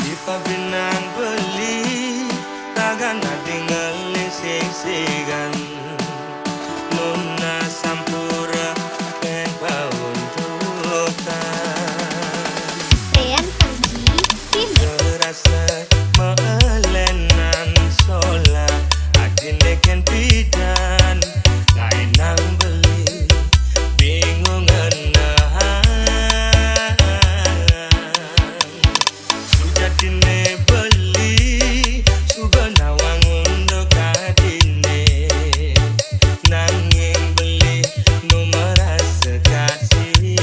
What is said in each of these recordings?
Di pabinan beli tagan tinggal sisigan nuna sampura ken pauntutan Rian Panggi Remix. terasa melenan sola adine ken pidan lain nang beli bingung enahan sudah dine beli subana wangun dekatine nanging beli nomor sekasian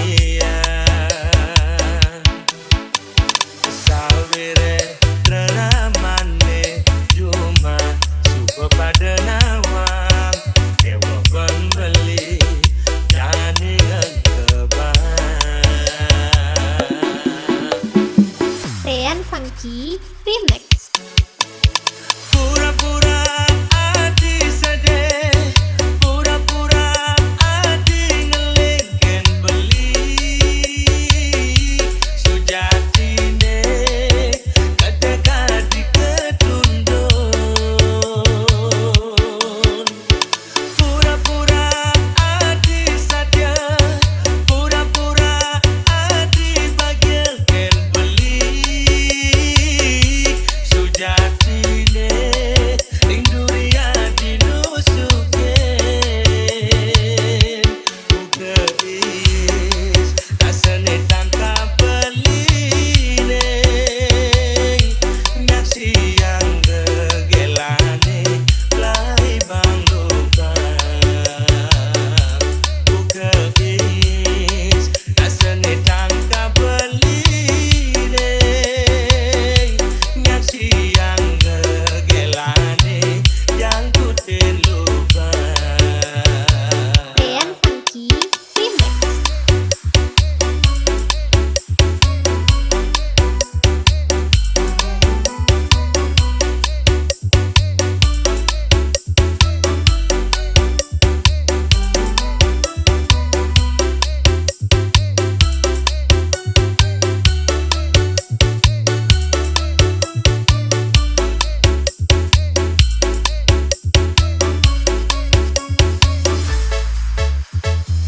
sawire reramane cuma suka pada nawang dewa pembeli jani kebang Rian Panggi Remix. pura-pura ati sedih pura-pura ati ngelingken beli sujatine ketika diketundun pura-pura ati saja pura-pura ati bagian beli sujatine rinduria dinusukin ukeis rasane tangka beline nyaksi yang gegelane lai banglukan ukeis rasane tangka beline nyaksi yang gegelane yang kutin lupa Rian Panggi Remix.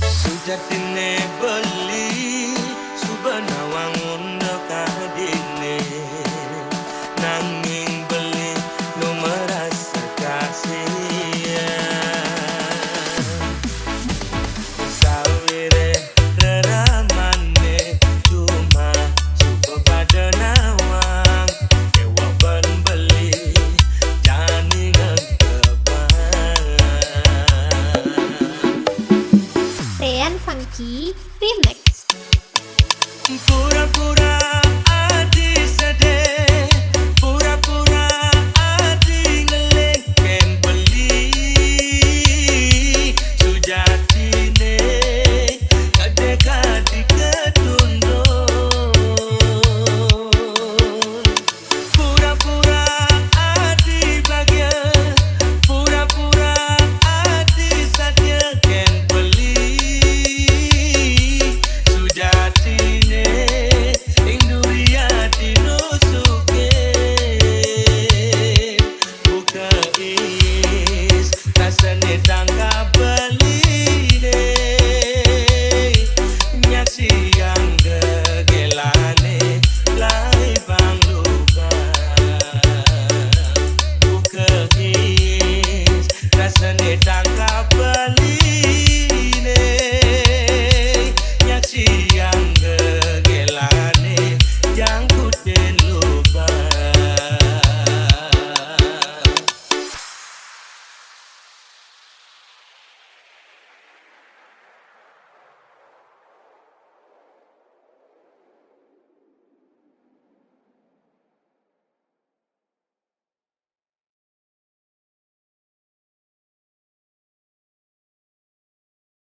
sujatine beli subana wangun dekadine nanging beli nomor sekasian sawire reramane cuma suka pada nawang dewa pembeli jani kebang Rian Panggi Remix. pura-pura